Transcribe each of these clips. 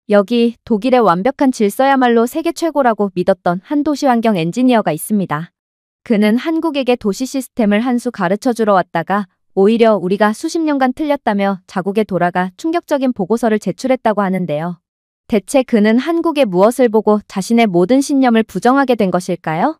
여기 독일의 완벽한 질서야말로 세계 최고라고 믿었던 한 도시환경 엔지니어가 있습니다. 그는 한국에게 도시 시스템을 한 수 가르쳐 주러 왔다가 오히려 우리가 수십 년간 틀렸다며 자국에 돌아가 충격적인 보고서를 제출했다고 하는데요. 대체 그는 한국의 무엇을 보고 자신의 모든 신념을 부정하게 된 것일까요?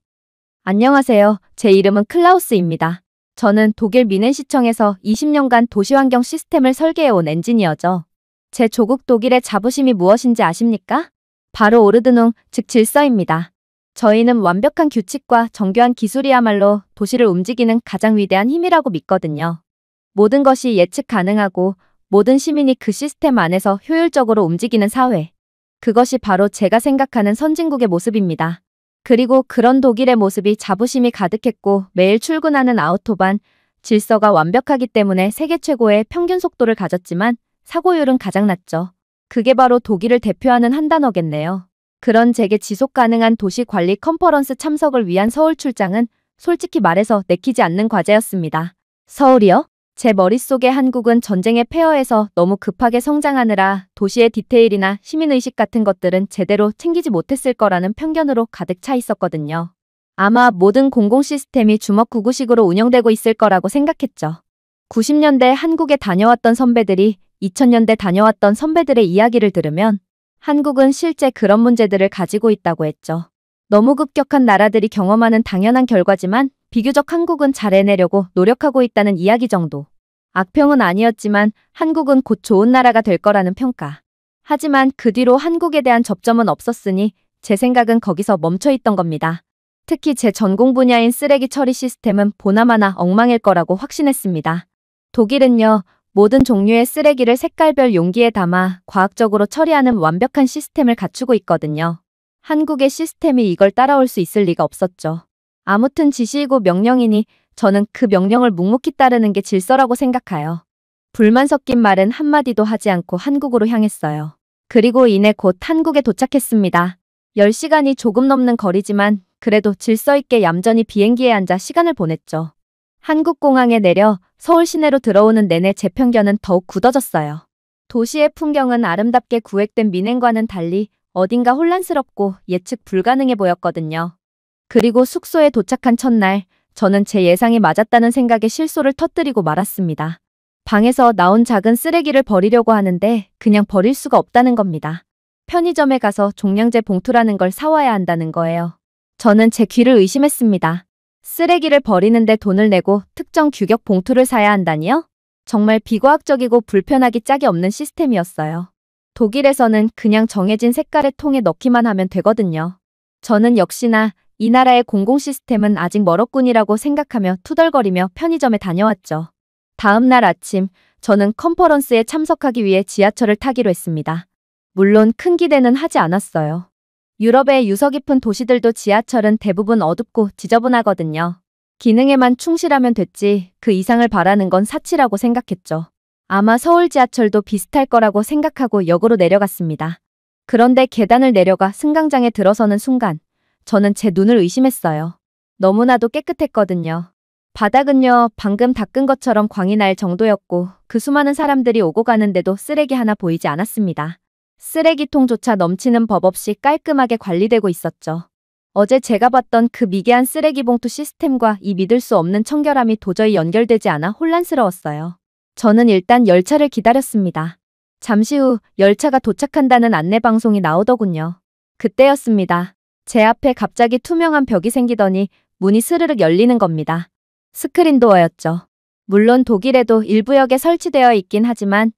안녕하세요. 제 이름은 클라우스입니다. 저는 독일 미넨시청에서 20년간 도시환경 시스템을 설계해온 엔지니어죠. 제 조국 독일의 자부심이 무엇인지 아십니까? 바로 오르드눅, 즉 질서입니다. 저희는 완벽한 규칙과 정교한 기술이야말로 도시를 움직이는 가장 위대한 힘이라고 믿거든요. 모든 것이 예측 가능하고 모든 시민이 그 시스템 안에서 효율적으로 움직이는 사회. 그것이 바로 제가 생각하는 선진국의 모습입니다. 그리고 그런 독일의 모습이 자부심이 가득했고 매일 출근하는 아우토반, 질서가 완벽하기 때문에 세계 최고의 평균 속도를 가졌지만 사고율은 가장 낮죠. 그게 바로 독일을 대표하는 한 단어겠네요. 그런 제게 지속 가능한 도시 관리 컨퍼런스 참석을 위한 서울 출장은 솔직히 말해서 내키지 않는 과제였습니다. 서울이요? 제 머릿속에 한국은 전쟁의 폐허에서 너무 급하게 성장하느라 도시의 디테일이나 시민의식 같은 것들은 제대로 챙기지 못했을 거라는 편견으로 가득 차 있었거든요. 아마 모든 공공 시스템이 주먹구구식으로 운영되고 있을 거라고 생각했죠. 90년대 한국에 다녀왔던 선배들이 2000년대 다녀왔던 선배들의 이야기를 들으면 한국은 실제 그런 문제들을 가지고 있다고 했죠. 너무 급격한 나라들이 경험하는 당연한 결과지만 비교적 한국은 잘 해내려고 노력하고 있다는 이야기 정도. 악평은 아니었지만 한국은 곧 좋은 나라가 될 거라는 평가. 하지만 그 뒤로 한국에 대한 접점은 없었으니 제 생각은 거기서 멈춰 있던 겁니다. 특히 제 전공 분야인 쓰레기 처리 시스템은 보나마나 엉망일 거라고 확신했습니다. 독일은요, 모든 종류의 쓰레기를 색깔별 용기에 담아 과학적으로 처리하는 완벽한 시스템을 갖추고 있거든요. 한국의 시스템이 이걸 따라올 수 있을 리가 없었죠. 아무튼 지시이고 명령이니 저는 그 명령을 묵묵히 따르는 게 질서라고 생각해요. 불만 섞인 말은 한마디도 하지 않고 한국으로 향했어요. 그리고 이내 곧 한국에 도착했습니다. 10시간이 조금 넘는 거리지만 그래도 질서 있게 얌전히 비행기에 앉아 시간을 보냈죠. 한국공항에 내려 서울 시내로 들어오는 내내 제 편견은 더욱 굳어졌어요. 도시의 풍경은 아름답게 구획된 미넨과는 달리 어딘가 혼란스럽고 예측 불가능해 보였거든요. 그리고 숙소에 도착한 첫날, 저는 제 예상이 맞았다는 생각에 실소를 터뜨리고 말았습니다. 방에서 나온 작은 쓰레기를 버리려고 하는데 그냥 버릴 수가 없다는 겁니다. 편의점에 가서 종량제 봉투라는 걸 사와야 한다는 거예요. 저는 제 귀를 의심했습니다. 쓰레기를 버리는데 돈을 내고 특정 규격 봉투를 사야 한다니요? 정말 비과학적이고 불편하기 짝이 없는 시스템이었어요. 독일에서는 그냥 정해진 색깔의 통에 넣기만 하면 되거든요. 저는 역시나 이 나라의 공공 시스템은 아직 멀었군이라고 생각하며 투덜거리며 편의점에 다녀왔죠. 다음 날 아침, 저는 컨퍼런스에 참석하기 위해 지하철을 타기로 했습니다. 물론 큰 기대는 하지 않았어요. 유럽의 유서 깊은 도시들도 지하철은 대부분 어둡고 지저분하거든요. 기능에만 충실하면 됐지 그 이상을 바라는 건 사치라고 생각했죠. 아마 서울 지하철도 비슷할 거라고 생각하고 역으로 내려갔습니다. 그런데 계단을 내려가 승강장에 들어서는 순간 저는 제 눈을 의심했어요. 너무나도 깨끗했거든요. 바닥은요, 방금 닦은 것처럼 광이 날 정도였고 그 수많은 사람들이 오고 가는데도 쓰레기 하나 보이지 않았습니다. 쓰레기통조차 넘치는 법 없이 깔끔하게 관리되고 있었죠. 어제 제가 봤던 그 미개한 쓰레기 봉투 시스템과 이 믿을 수 없는 청결함이 도저히 연결되지 않아 혼란스러웠어요. 저는 일단 열차를 기다렸습니다. 잠시 후 열차가 도착한다는 안내방송이 나오더군요. 그때였습니다. 제 앞에 갑자기 투명한 벽이 생기더니 문이 스르륵 열리는 겁니다. 스크린도어였죠. 물론 독일에도 일부 역에 설치되어 있긴 하지만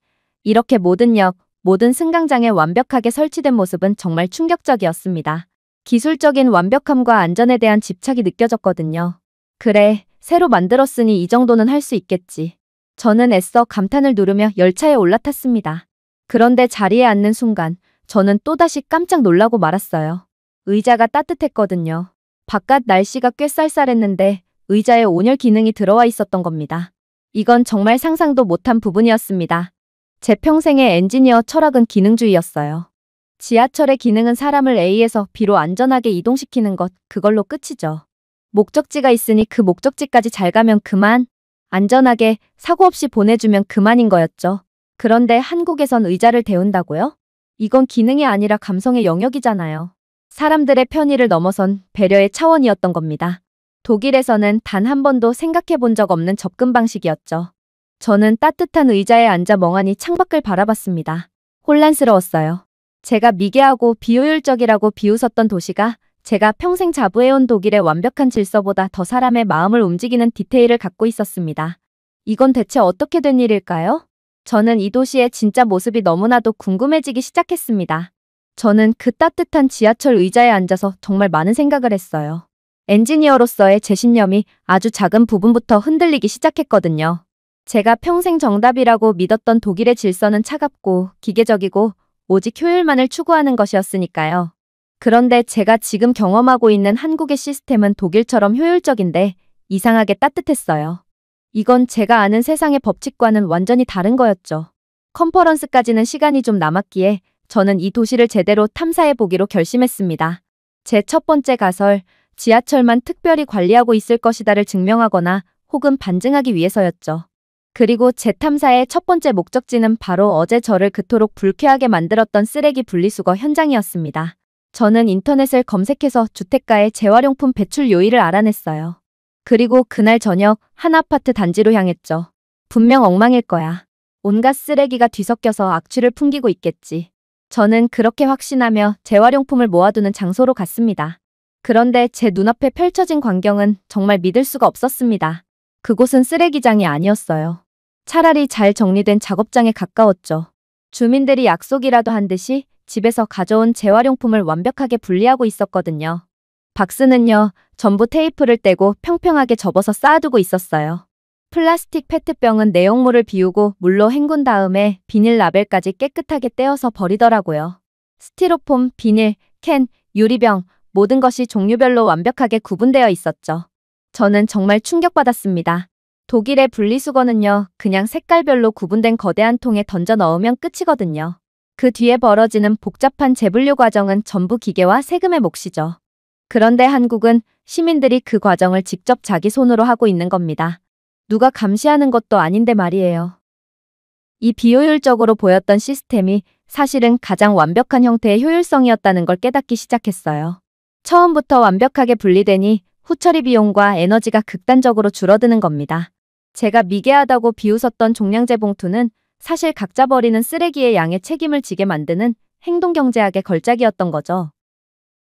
이렇게 모든 역, 모든 승강장에 완벽하게 설치된 모습은 정말 충격적이었습니다. 기술적인 완벽함과 안전에 대한 집착이 느껴졌거든요. 그래, 새로 만들었으니 이 정도는 할 수 있겠지. 저는 애써 감탄을 누르며 열차에 올라탔습니다. 그런데 자리에 앉는 순간 저는 또다시 깜짝 놀라고 말았어요. 의자가 따뜻했거든요. 바깥 날씨가 꽤 쌀쌀했는데 의자에 온열 기능이 들어와 있었던 겁니다. 이건 정말 상상도 못한 부분이었습니다. 제 평생의 엔지니어 철학은 기능주의였어요. 지하철의 기능은 사람을 A에서 B로 안전하게 이동시키는 것, 그걸로 끝이죠. 목적지가 있으니 그 목적지까지 잘 가면 그만, 안전하게 사고 없이 보내주면 그만인 거였죠. 그런데 한국에선 의자를 데운다고요? 이건 기능이 아니라 감성의 영역이잖아요. 사람들의 편의를 넘어선 배려의 차원이었던 겁니다. 독일에서는 단 한 번도 생각해 본 적 없는 접근 방식이었죠. 저는 따뜻한 의자에 앉아 멍하니 창밖을 바라봤습니다. 혼란스러웠어요. 제가 미개하고 비효율적이라고 비웃었던 도시가 제가 평생 자부해온 독일의 완벽한 질서보다 더 사람의 마음을 움직이는 디테일을 갖고 있었습니다. 이건 대체 어떻게 된 일일까요? 저는 이 도시의 진짜 모습이 너무나도 궁금해지기 시작했습니다. 저는 그 따뜻한 지하철 의자에 앉아서 정말 많은 생각을 했어요. 엔지니어로서의 제 신념이 아주 작은 부분부터 흔들리기 시작했거든요. 제가 평생 정답이라고 믿었던 독일의 질서는 차갑고 기계적이고 오직 효율만을 추구하는 것이었으니까요. 그런데 제가 지금 경험하고 있는 한국의 시스템은 독일처럼 효율적인데 이상하게 따뜻했어요. 이건 제가 아는 세상의 법칙과는 완전히 다른 거였죠. 컨퍼런스까지는 시간이 좀 남았기에 저는 이 도시를 제대로 탐사해 보기로 결심했습니다. 제 첫 번째 가설, 지하철만 특별히 관리하고 있을 것이다를 증명하거나 혹은 반증하기 위해서였죠. 그리고 제 탐사의 첫 번째 목적지는 바로 어제 저를 그토록 불쾌하게 만들었던 쓰레기 분리수거 현장이었습니다. 저는 인터넷을 검색해서 주택가의 재활용품 배출 요일을 알아냈어요. 그리고 그날 저녁 한 아파트 단지로 향했죠. 분명 엉망일 거야. 온갖 쓰레기가 뒤섞여서 악취를 풍기고 있겠지. 저는 그렇게 확신하며 재활용품을 모아두는 장소로 갔습니다. 그런데 제 눈앞에 펼쳐진 광경은 정말 믿을 수가 없었습니다. 그곳은 쓰레기장이 아니었어요. 차라리 잘 정리된 작업장에 가까웠죠. 주민들이 약속이라도 한 듯이 집에서 가져온 재활용품을 완벽하게 분리하고 있었거든요. 박스는요, 전부 테이프를 떼고 평평하게 접어서 쌓아두고 있었어요. 플라스틱 페트병은 내용물을 비우고 물로 헹군 다음에 비닐 라벨까지 깨끗하게 떼어서 버리더라고요. 스티로폼, 비닐, 캔, 유리병, 모든 것이 종류별로 완벽하게 구분되어 있었죠. 저는 정말 충격받았습니다. 독일의 분리수거는요, 그냥 색깔별로 구분된 거대한 통에 던져 넣으면 끝이거든요. 그 뒤에 벌어지는 복잡한 재분류 과정은 전부 기계와 세금의 몫이죠. 그런데 한국은 시민들이 그 과정을 직접 자기 손으로 하고 있는 겁니다. 누가 감시하는 것도 아닌데 말이에요. 이 비효율적으로 보였던 시스템이 사실은 가장 완벽한 형태의 효율성이었다는 걸 깨닫기 시작했어요. 처음부터 완벽하게 분리되니 후처리 비용과 에너지가 극단적으로 줄어드는 겁니다. 제가 미개하다고 비웃었던 종량제 봉투는 사실 각자 버리는 쓰레기의 양에 책임을 지게 만드는 행동경제학의 걸작이었던 거죠.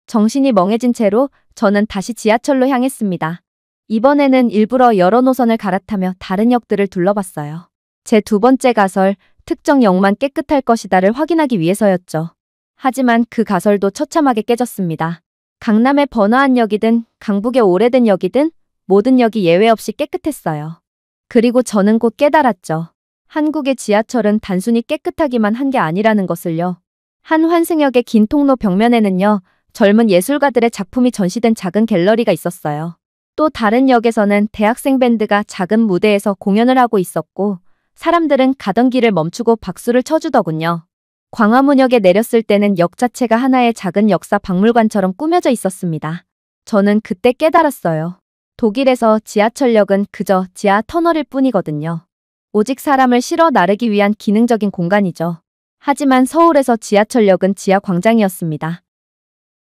정신이 멍해진 채로 저는 다시 지하철로 향했습니다. 이번에는 일부러 여러 노선을 갈아타며 다른 역들을 둘러봤어요. 제 두 번째 가설, 특정 역만 깨끗할 것이다를 확인하기 위해서였죠. 하지만 그 가설도 처참하게 깨졌습니다. 강남의 번화한 역이든 강북의 오래된 역이든 모든 역이 예외 없이 깨끗했어요. 그리고 저는 곧 깨달았죠. 한국의 지하철은 단순히 깨끗하기만 한 게 아니라는 것을요. 한 환승역의 긴 통로 벽면에는요, 젊은 예술가들의 작품이 전시된 작은 갤러리가 있었어요. 또 다른 역에서는 대학생 밴드가 작은 무대에서 공연을 하고 있었고 사람들은 가던 길을 멈추고 박수를 쳐주더군요. 광화문역에 내렸을 때는 역 자체가 하나의 작은 역사 박물관처럼 꾸며져 있었습니다. 저는 그때 깨달았어요. 독일에서 지하철역은 그저 지하 터널일 뿐이거든요. 오직 사람을 실어 나르기 위한 기능적인 공간이죠. 하지만 서울에서 지하철역은 지하 광장이었습니다.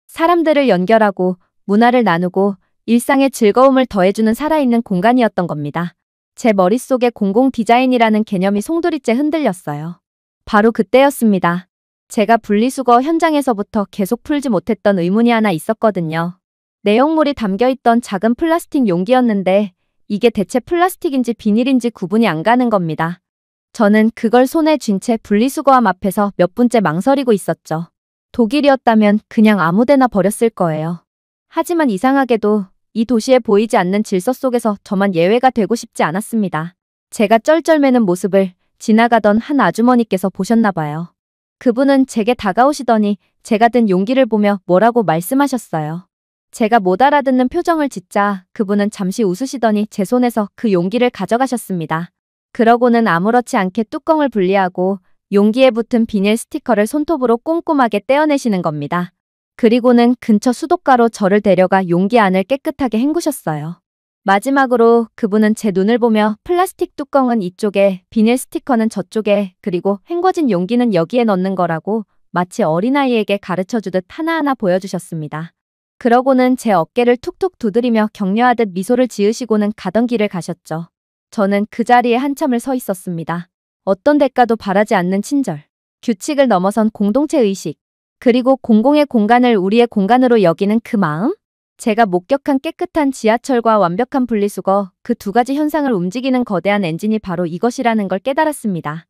사람들을 연결하고 문화를 나누고 일상의 즐거움을 더해주는 살아있는 공간이었던 겁니다. 제 머릿속에 공공 디자인이라는 개념이 송두리째 흔들렸어요. 바로 그때였습니다. 제가 분리수거 현장에서부터 계속 풀지 못했던 의문이 하나 있었거든요. 내용물이 담겨있던 작은 플라스틱 용기였는데 이게 대체 플라스틱인지 비닐인지 구분이 안 가는 겁니다. 저는 그걸 손에 쥔 채 분리수거함 앞에서 몇 분째 망설이고 있었죠. 독일이었다면 그냥 아무데나 버렸을 거예요. 하지만 이상하게도 이 도시에 보이지 않는 질서 속에서 저만 예외가 되고 싶지 않았습니다. 제가 쩔쩔매는 모습을 지나가던 한 아주머니께서 보셨나 봐요. 그분은 제게 다가오시더니 제가 든 용기를 보며 뭐라고 말씀하셨어요. 제가 못 알아듣는 표정을 짓자 그분은 잠시 웃으시더니 제 손에서 그 용기를 가져가셨습니다. 그러고는 아무렇지 않게 뚜껑을 분리하고 용기에 붙은 비닐 스티커를 손톱으로 꼼꼼하게 떼어내시는 겁니다. 그리고는 근처 수도가로 저를 데려가 용기 안을 깨끗하게 헹구셨어요. 마지막으로 그분은 제 눈을 보며 플라스틱 뚜껑은 이쪽에, 비닐 스티커는 저쪽에, 그리고 헹궈진 용기는 여기에 넣는 거라고 마치 어린아이에게 가르쳐주듯 하나하나 보여주셨습니다. 그러고는 제 어깨를 툭툭 두드리며 격려하듯 미소를 지으시고는 가던 길을 가셨죠. 저는 그 자리에 한참을 서 있었습니다. 어떤 대가도 바라지 않는 친절, 규칙을 넘어선 공동체 의식, 그리고 공공의 공간을 우리의 공간으로 여기는 그 마음? 제가 목격한 깨끗한 지하철과 완벽한 분리수거, 그 두 가지 현상을 움직이는 거대한 엔진이 바로 이것이라는 걸 깨달았습니다.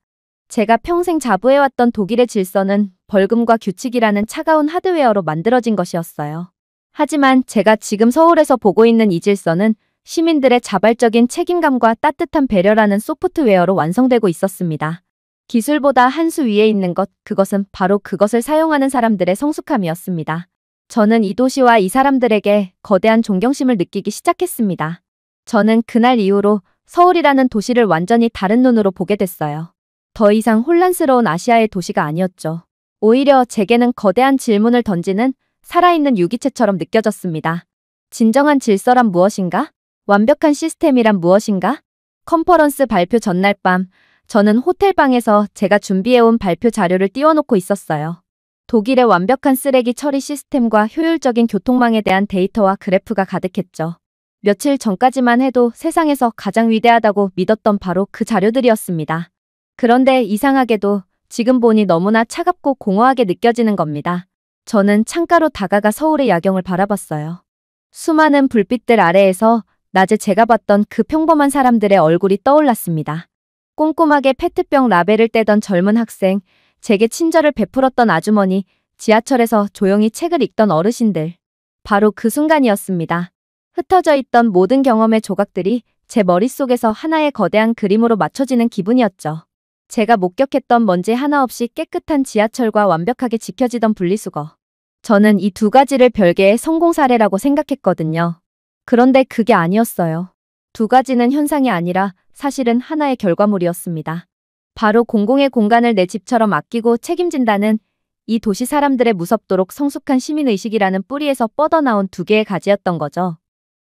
제가 평생 자부해왔던 독일의 질서는 벌금과 규칙이라는 차가운 하드웨어로 만들어진 것이었어요. 하지만 제가 지금 서울에서 보고 있는 이 질서는 시민들의 자발적인 책임감과 따뜻한 배려라는 소프트웨어로 완성되고 있었습니다. 기술보다 한 수 위에 있는 것, 그것은 바로 그것을 사용하는 사람들의 성숙함이었습니다. 저는 이 도시와 이 사람들에게 거대한 존경심을 느끼기 시작했습니다. 저는 그날 이후로 서울이라는 도시를 완전히 다른 눈으로 보게 됐어요. 더 이상 혼란스러운 아시아의 도시가 아니었죠. 오히려 제게는 거대한 질문을 던지는 살아있는 유기체처럼 느껴졌습니다. 진정한 질서란 무엇인가? 완벽한 시스템이란 무엇인가? 컨퍼런스 발표 전날 밤, 저는 호텔방에서 제가 준비해온 발표 자료를 띄워놓고 있었어요. 독일의 완벽한 쓰레기 처리 시스템과 효율적인 교통망에 대한 데이터와 그래프가 가득했죠. 며칠 전까지만 해도 세상에서 가장 위대하다고 믿었던 바로 그 자료들이었습니다. 그런데 이상하게도 지금 보니 너무나 차갑고 공허하게 느껴지는 겁니다. 저는 창가로 다가가 서울의 야경을 바라봤어요. 수많은 불빛들 아래에서 낮에 제가 봤던 그 평범한 사람들의 얼굴이 떠올랐습니다. 꼼꼼하게 페트병 라벨을 떼던 젊은 학생, 제게 친절을 베풀었던 아주머니, 지하철에서 조용히 책을 읽던 어르신들. 바로 그 순간이었습니다. 흩어져 있던 모든 경험의 조각들이 제 머릿속에서 하나의 거대한 그림으로 맞춰지는 기분이었죠. 제가 목격했던 먼지 하나 없이 깨끗한 지하철과 완벽하게 지켜지던 분리수거. 저는 이 두 가지를 별개의 성공 사례라고 생각했거든요. 그런데 그게 아니었어요. 두 가지는 현상이 아니라 사실은 하나의 결과물이었습니다. 바로 공공의 공간을 내 집처럼 아끼고 책임진다는 이 도시 사람들의 무섭도록 성숙한 시민의식이라는 뿌리에서 뻗어나온 두 개의 가지였던 거죠.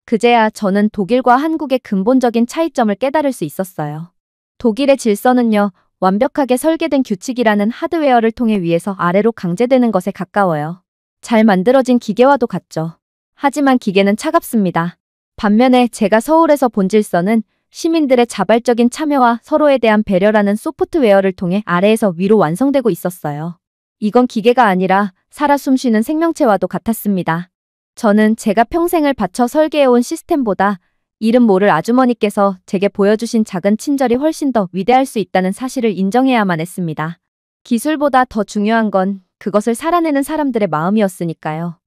그제야 저는 독일과 한국의 근본적인 차이점을 깨달을 수 있었어요. 독일의 질서는요, 완벽하게 설계된 규칙이라는 하드웨어를 통해 위에서 아래로 강제되는 것에 가까워요. 잘 만들어진 기계와도 같죠. 하지만 기계는 차갑습니다. 반면에 제가 서울에서 본 질서는 시민들의 자발적인 참여와 서로에 대한 배려라는 소프트웨어를 통해 아래에서 위로 완성되고 있었어요. 이건 기계가 아니라 살아 숨쉬는 생명체와도 같았습니다. 저는 제가 평생을 바쳐 설계해온 시스템보다 이름 모를 아주머니께서 제게 보여주신 작은 친절이 훨씬 더 위대할 수 있다는 사실을 인정해야만 했습니다. 기술보다 더 중요한 건 그것을 살아내는 사람들의 마음이었으니까요.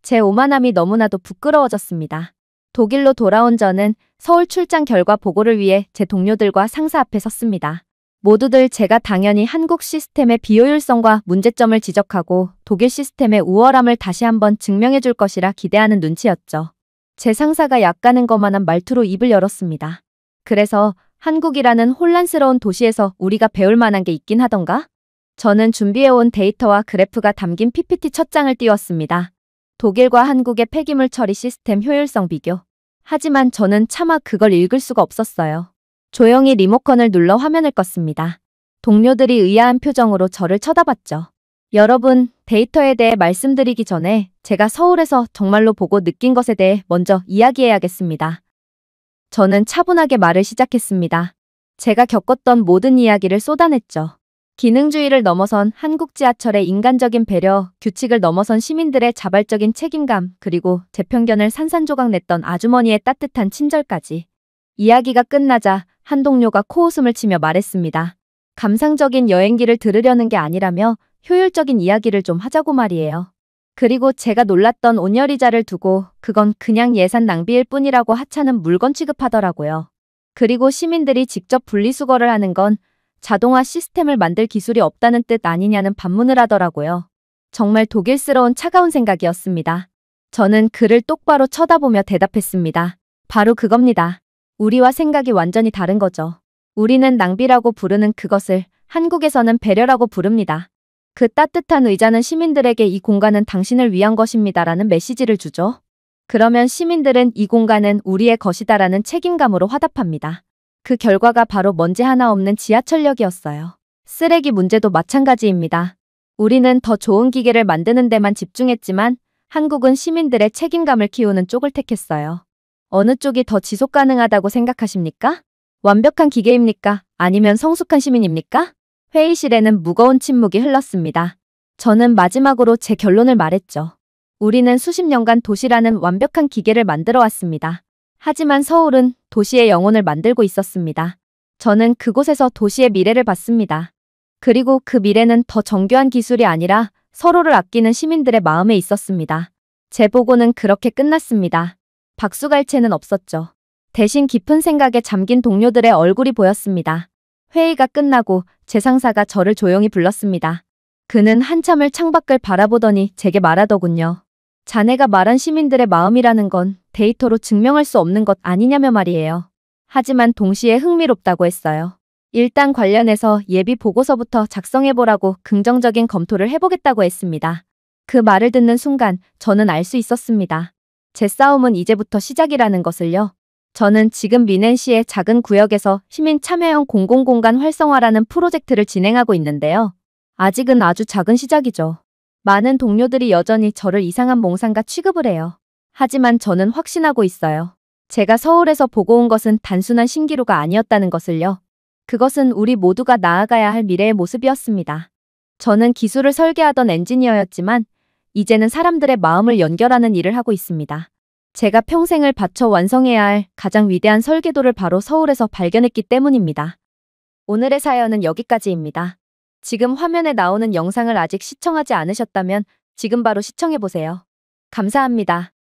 제 오만함이 너무나도 부끄러워졌습니다. 독일로 돌아온 저는 서울 출장 결과 보고를 위해 제 동료들과 상사 앞에 섰습니다. 모두들 제가 당연히 한국 시스템의 비효율성과 문제점을 지적하고 독일 시스템의 우월함을 다시 한번 증명해 줄 것이라 기대하는 눈치였죠. 제 상사가 약간은 거만한 말투로 입을 열었습니다. 그래서 한국이라는 혼란스러운 도시에서 우리가 배울 만한 게 있긴 하던가? 저는 준비해온 데이터와 그래프가 담긴 PPT 첫 장을 띄웠습니다. 독일과 한국의 폐기물 처리 시스템 효율성 비교. 하지만 저는 차마 그걸 읽을 수가 없었어요. 조용히 리모컨을 눌러 화면을 껐습니다. 동료들이 의아한 표정으로 저를 쳐다봤죠. 여러분, 데이터에 대해 말씀드리기 전에 제가 서울에서 정말로 보고 느낀 것에 대해 먼저 이야기해야겠습니다. 저는 차분하게 말을 시작했습니다. 제가 겪었던 모든 이야기를 쏟아냈죠. 기능주의를 넘어선 한국 지하철의 인간적인 배려, 규칙을 넘어선 시민들의 자발적인 책임감, 그리고 제 편견을 산산조각 냈던 아주머니의 따뜻한 친절까지. 이야기가 끝나자 한 동료가 코웃음을 치며 말했습니다. 감상적인 여행기를 들으려는 게 아니라며 효율적인 이야기를 좀 하자고 말이에요. 그리고 제가 놀랐던 온열의자를 두고 그건 그냥 예산 낭비일 뿐이라고 하찮은 물건 취급하더라고요. 그리고 시민들이 직접 분리수거를 하는 건 자동화 시스템을 만들 기술이 없다는 뜻 아니냐는 반문을 하더라고요. 정말 독일스러운 차가운 생각이었습니다. 저는 그를 똑바로 쳐다보며 대답했습니다. 바로 그겁니다. 우리와 생각이 완전히 다른 거죠. 우리는 낭비라고 부르는 그것을 한국에서는 배려라고 부릅니다. 그 따뜻한 의자는 시민들에게 이 공간은 당신을 위한 것입니다라는 메시지를 주죠. 그러면 시민들은 이 공간은 우리의 것이다라는 책임감으로 화답합니다. 그 결과가 바로 먼지 하나 없는 지하철역이었어요. 쓰레기 문제도 마찬가지입니다. 우리는 더 좋은 기계를 만드는 데만 집중했지만 한국은 시민들의 책임감을 키우는 쪽을 택했어요. 어느 쪽이 더 지속 가능하다고 생각하십니까? 완벽한 기계입니까? 아니면 성숙한 시민입니까? 회의실에는 무거운 침묵이 흘렀습니다. 저는 마지막으로 제 결론을 말했죠. 우리는 수십 년간 도시라는 완벽한 기계를 만들어 왔습니다. 하지만 서울은 도시의 영혼을 만들고 있었습니다. 저는 그곳에서 도시의 미래를 봤습니다. 그리고 그 미래는 더 정교한 기술이 아니라 서로를 아끼는 시민들의 마음에 있었습니다. 제 보고는 그렇게 끝났습니다. 박수갈채는 없었죠. 대신 깊은 생각에 잠긴 동료들의 얼굴이 보였습니다. 회의가 끝나고 제 상사가 저를 조용히 불렀습니다. 그는 한참을 창밖을 바라보더니 제게 말하더군요. 자네가 말한 시민들의 마음이라는 건 데이터로 증명할 수 없는 것 아니냐며 말이에요. 하지만 동시에 흥미롭다고 했어요. 일단 관련해서 예비 보고서부터 작성해보라고 긍정적인 검토를 해보겠다고 했습니다. 그 말을 듣는 순간 저는 알 수 있었습니다. 제 싸움은 이제부터 시작이라는 것을요. 저는 지금 미넨시의 작은 구역에서 시민 참여형 공공공간 활성화라는 프로젝트를 진행하고 있는데요. 아직은 아주 작은 시작이죠. 많은 동료들이 여전히 저를 이상한 몽상가 취급을 해요. 하지만 저는 확신하고 있어요. 제가 서울에서 보고 온 것은 단순한 신기루가 아니었다는 것을요. 그것은 우리 모두가 나아가야 할 미래의 모습이었습니다. 저는 기술을 설계하던 엔지니어였지만 이제는 사람들의 마음을 연결하는 일을 하고 있습니다. 제가 평생을 바쳐 완성해야 할 가장 위대한 설계도를 바로 서울에서 발견했기 때문입니다. 오늘의 사연은 여기까지입니다. 지금 화면에 나오는 영상을 아직 시청하지 않으셨다면 지금 바로 시청해보세요. 감사합니다.